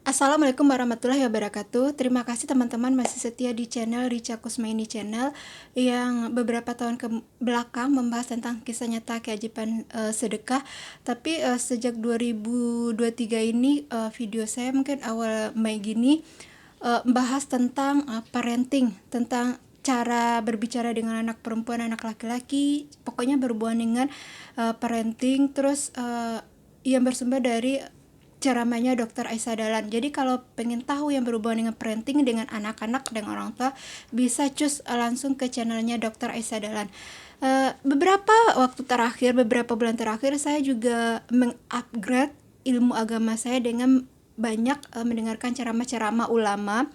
Assalamualaikum warahmatullahi wabarakatuh. Terima kasih teman-teman masih setia di channel Richa Kusmaini Channel yang beberapa tahun ke belakang membahas tentang kisah nyata keajaiban sedekah. Tapi sejak 2023 ini video saya mungkin awal Mei gini bahas tentang parenting, tentang cara berbicara dengan anak perempuan, anak laki-laki, pokoknya berhubungan dengan parenting. Terus yang bersumber dari ceramahnya Dr. Aisyah Dahlan. Jadi kalau pengen tahu yang berhubungan dengan parenting dengan anak-anak dan orang tua, bisa cus langsung ke channelnya Dr. Aisyah Dahlan. Beberapa waktu terakhir, beberapa bulan terakhir, saya juga mengupgrade ilmu agama saya dengan banyak mendengarkan ceramah-ceramah ulama.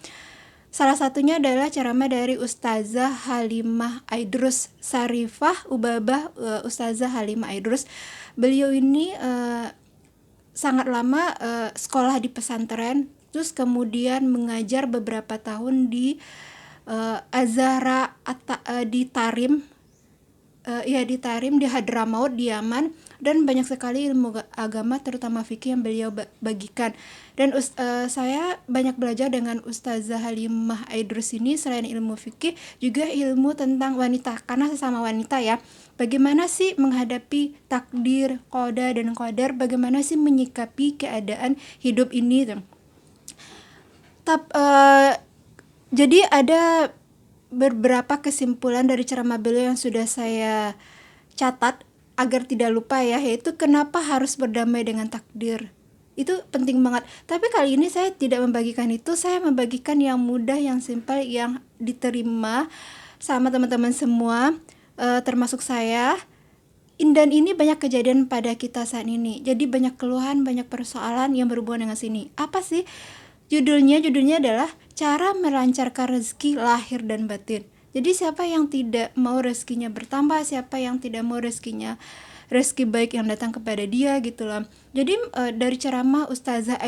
Salah satunya adalah ceramah dari Ustazah Halimah Aidrus Sarifah Ubabah. Ustazah Halimah Aidrus, beliau ini sangat lama sekolah di pesantren, terus kemudian mengajar beberapa tahun di Azhara di Tarim, di Tarim, di Hadramaut, di Yaman, dan banyak sekali ilmu agama terutama fikih yang beliau bagikan. Dan saya banyak belajar dengan Ustazah Halimah Aidrus ini. Selain ilmu fikih, juga ilmu tentang wanita, karena sesama wanita ya, bagaimana sih menghadapi takdir, qada dan qadar, bagaimana sih menyikapi keadaan hidup ini tuh. Jadi ada beberapa kesimpulan dari ceramah beliau yang sudah saya catat agar tidak lupa ya, yaitu kenapa harus berdamai dengan takdir. Itu penting banget. Tapi kali ini saya tidak membagikan itu, saya membagikan yang mudah, yang simpel, yang diterima sama teman-teman semua, termasuk saya. Dan ini banyak kejadian pada kita saat ini. Jadi banyak keluhan, banyak persoalan yang berhubungan dengan sini. Apa sih judulnya? Judulnya adalah cara melancarkan rezeki lahir dan batin. Jadi siapa yang tidak mau rezekinya bertambah, siapa yang tidak mau rezeki baik yang datang kepada dia gitu loh. Jadi dari ceramah Ustazah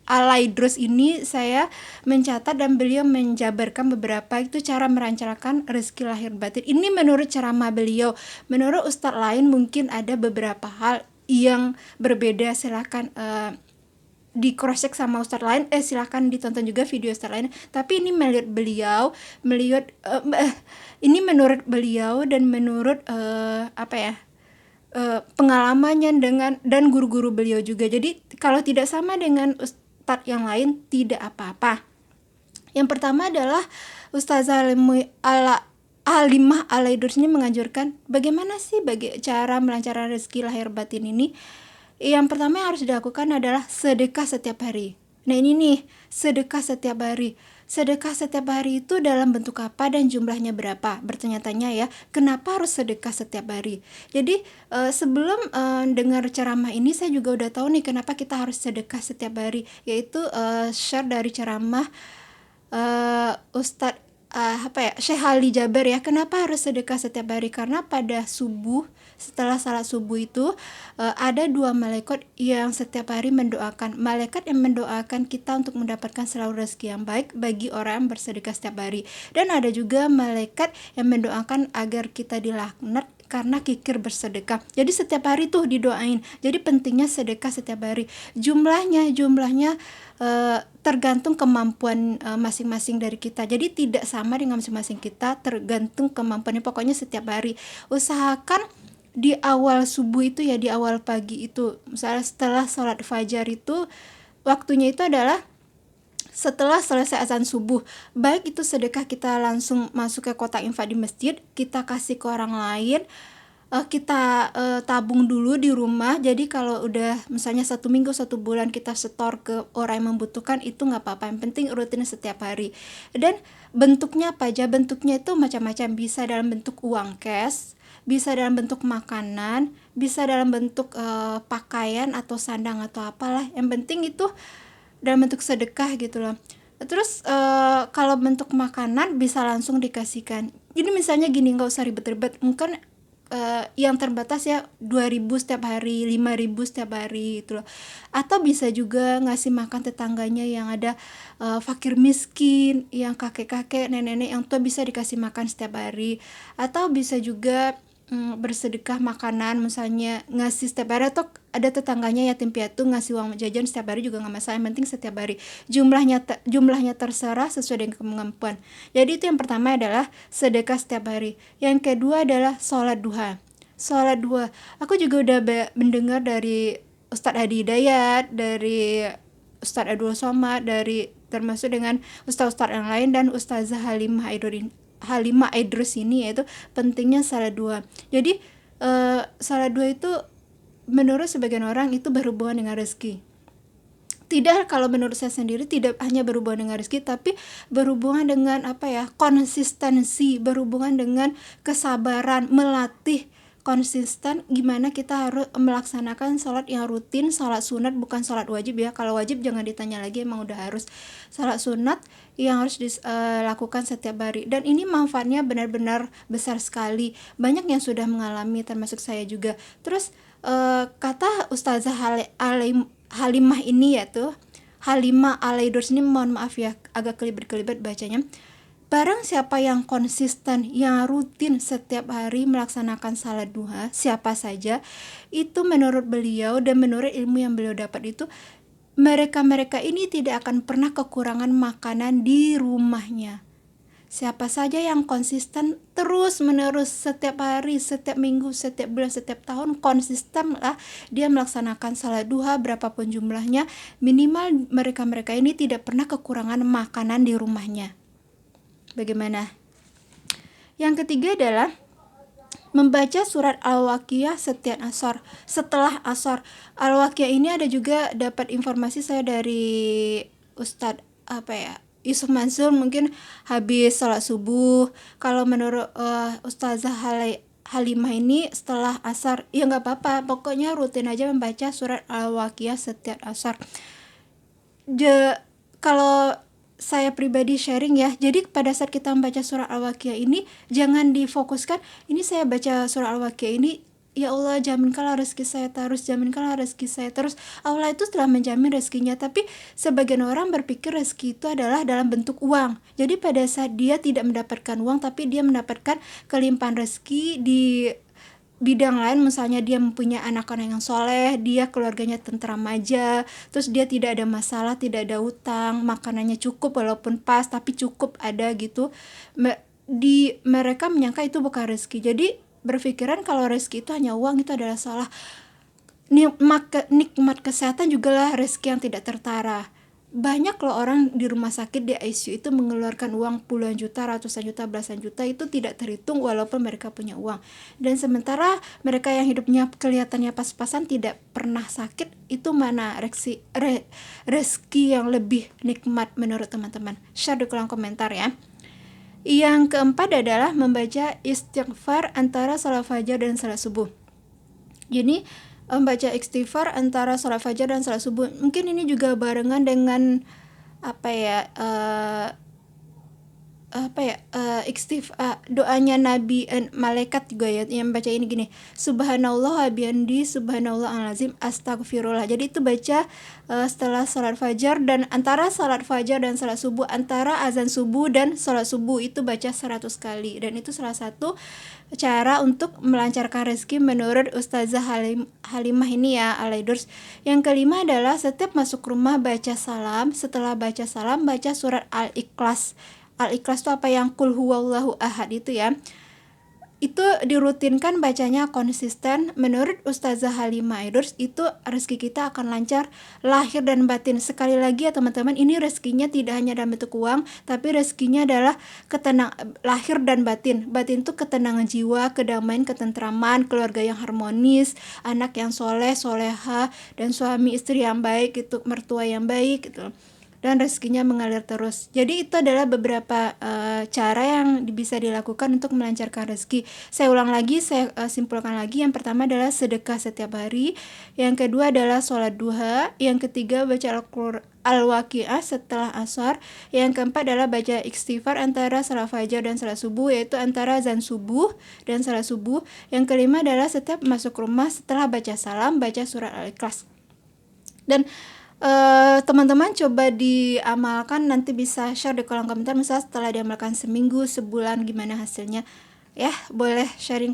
Alaidrus ini saya mencatat dan beliau menjabarkan beberapa itu cara melancarkan rezeki lahir batin. Ini menurut ceramah beliau. Menurut ustadz lain mungkin ada beberapa hal yang berbeda. Silahkan di cross check sama ustadz lain, silahkan ditonton juga video ustadz lain. Tapi ini ini menurut beliau dan menurut pengalamannya dan guru-guru beliau juga. Jadi kalau tidak sama dengan ustadz yang lain tidak apa-apa. Yang pertama adalah Ustazah Halimah Alaidrus ini menganjurkan bagaimana sih cara melancarkan rezeki lahir batin ini. Yang pertama yang harus dilakukan adalah sedekah setiap hari. Nah ini nih, sedekah setiap hari. Sedekah setiap hari itu dalam bentuk apa dan jumlahnya berapa? Bertanya-tanya ya, kenapa harus sedekah setiap hari? Jadi sebelum dengar ceramah ini, saya juga udah tahu nih kenapa kita harus sedekah setiap hari. Yaitu share dari ceramah Ustadz Syekh Ali Jaber ya. Kenapa harus sedekah setiap hari? Karena pada subuh, setelah salat subuh itu ada dua malaikat yang setiap hari mendoakan. Malaikat yang mendoakan kita untuk mendapatkan selalu rezeki yang baik bagi orang yang bersedekah setiap hari. Dan ada juga malaikat yang mendoakan agar kita dilaknat karena kikir bersedekah. Jadi setiap hari tuh didoain. Jadi pentingnya sedekah setiap hari. Jumlahnya tergantung kemampuan masing-masing dari kita. Jadi tidak sama dengan masing-masing kita, tergantung kemampuannya. Pokoknya setiap hari usahakan di awal subuh itu ya, di awal pagi itu, misalnya setelah sholat fajar itu, waktunya itu adalah setelah selesai azan subuh. Baik itu sedekah kita langsung masuk ke kotak infak di masjid, kita kasih ke orang lain, kita tabung dulu di rumah. Jadi kalau udah misalnya 1 minggu, 1 bulan kita setor ke orang yang membutuhkan, itu nggak apa-apa. Yang penting rutin setiap hari. Dan bentuknya apa aja? Bentuknya itu macam-macam. Bisa dalam bentuk uang cash, bisa dalam bentuk makanan, bisa dalam bentuk pakaian atau sandang atau apalah. Yang penting itu dalam bentuk sedekah gitu loh. Terus kalau bentuk makanan bisa langsung dikasihkan. Jadi misalnya gini, nggak usah ribet-ribet. Mungkin yang terbatas ya 2.000 setiap hari, 5.000 setiap hari gitu loh. Atau bisa juga ngasih makan tetangganya yang ada fakir miskin, yang kakek-kakek, nenek-nenek yang tua, bisa dikasih makan setiap hari. Atau bisa juga bersedekah makanan, misalnya ngasih setiap hari, atau ada tetangganya yatim piatu ngasih uang jajan setiap hari juga nggak masalah, yang penting setiap hari. Jumlahnya terserah sesuai dengan kemampuan. Jadi itu yang pertama adalah sedekah setiap hari. Yang kedua adalah sholat duha. Sholat duha, aku juga udah mendengar dari Ustadz Hadi Hidayat, dari Ustadz Abdul Somad, dari termasuk dengan ustadz-ustadz yang lain, dan Ustazah Halimah Idrus ini, yaitu pentingnya salat dua. Jadi salat dua itu menurut sebagian orang itu berhubungan dengan rezeki. Tidak, kalau menurut saya sendiri tidak hanya berhubungan dengan rezeki, tapi berhubungan dengan konsistensi, berhubungan dengan kesabaran, melatih konsisten gimana kita harus melaksanakan sholat yang rutin, sholat sunat, bukan sholat wajib ya. Kalau wajib jangan ditanya lagi, emang udah harus. Sholat sunat yang harus dilakukan setiap hari, dan ini manfaatnya benar-benar besar sekali. Banyak yang sudah mengalami, termasuk saya juga. Terus kata Ustazah Halimah ini, yaitu Halimah Alaidurs ini, mohon maaf ya agak kelibet-kelibet bacanya. Barang siapa yang konsisten, yang rutin setiap hari melaksanakan salat duha, siapa saja, itu menurut beliau dan menurut ilmu yang beliau dapat itu, mereka ini tidak akan pernah kekurangan makanan di rumahnya. Siapa saja yang konsisten terus menerus setiap hari, setiap minggu, setiap bulan, setiap tahun, konsisten lah dia melaksanakan salat duha berapapun jumlahnya, minimal mereka ini tidak pernah kekurangan makanan di rumahnya. Bagaimana? Yang ketiga adalah membaca surat Al-Waqiah setiap asar, setelah asar. Al-Waqiah ini ada juga dapat informasi saya dari Ustadz Yusuf Mansur, mungkin habis sholat subuh. Kalau menurut Ustazah Halimah ini setelah asar, ya nggak apa-apa, pokoknya rutin aja membaca surat Al-Waqiah setiap asar. Kalau saya pribadi sharing ya, jadi pada saat kita membaca surat Al-Waqiah ini, jangan difokuskan, ini saya baca surat Al-Waqiah ini, ya Allah jaminkanlah rezeki saya terus, jaminkanlah rezeki saya terus. Allah itu telah menjamin rezekinya, tapi sebagian orang berpikir rezeki itu adalah dalam bentuk uang. Jadi pada saat dia tidak mendapatkan uang, tapi dia mendapatkan kelimpahan rezeki di bidang lain, misalnya dia mempunyai anak-anak yang soleh, dia keluarganya tentram aja, terus dia tidak ada masalah, tidak ada utang, makanannya cukup walaupun pas tapi cukup ada gitu, mereka menyangka itu bukan rezeki. Jadi berpikiran kalau rezeki itu hanya uang, itu adalah salah. Nikmat kesehatan juga lah rezeki yang tidak tertara. Banyak loh orang di rumah sakit, di ICU itu mengeluarkan uang puluhan juta, ratusan juta, belasan juta, itu tidak terhitung walaupun mereka punya uang. Dan sementara mereka yang hidupnya kelihatannya pas-pasan, tidak pernah sakit, itu mana rezeki yang lebih nikmat menurut teman-teman? Share di kolom komentar ya. Yang keempat adalah membaca istighfar antara salat fajar dan salat subuh. Jadi membaca istighfar antara salat fajar dan salat subuh, mungkin ini juga barengan dengan doanya Nabi malaikat juga ya, yang baca ini gini, subhanallah wa bihamdi subhanallah al-azim astagfirullah. Jadi itu baca setelah salat fajar, dan antara salat fajar dan salat subuh, antara azan subuh dan salat subuh itu baca 100 kali, dan itu salah satu cara untuk melancarkan rezeki menurut Ustazah Halimah ini ya, Alaidurs. Yang kelima adalah setiap masuk rumah baca salam, setelah baca salam baca surat Al-Ikhlas. Al-Ikhlas itu yang Qul huwallahu ahad itu ya. Itu dirutinkan bacanya konsisten. Menurut Ustazah Halimah Idrus, itu rezeki kita akan lancar lahir dan batin. Sekali lagi ya teman-teman, ini rezekinya tidak hanya dalam bentuk uang, tapi rezekinya adalah lahir dan batin. Batin itu ketenangan jiwa, kedamaian, ketentraman, keluarga yang harmonis, anak yang soleh, soleha, dan suami istri yang baik, itu mertua yang baik gitu, dan rezekinya mengalir terus. Jadi itu adalah beberapa cara yang bisa dilakukan untuk melancarkan rezeki. Saya ulang lagi, saya simpulkan lagi. Yang pertama adalah sedekah setiap hari, yang kedua adalah sholat duha, yang ketiga baca Al-Waqiah setelah asar, yang keempat adalah baca istighfar antara salat fajar dan salat subuh, yaitu antara azan subuh dan salat subuh, yang kelima adalah setiap masuk rumah setelah baca salam baca surat Al-Ikhlas. Dan teman-teman coba diamalkan, nanti bisa share di kolom komentar, misalnya setelah diamalkan seminggu, sebulan, gimana hasilnya. Ya, boleh sharing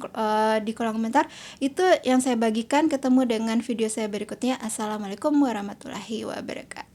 di kolom komentar. Itu yang saya bagikan, ketemu dengan video saya berikutnya. Assalamualaikum warahmatullahi wabarakatuh.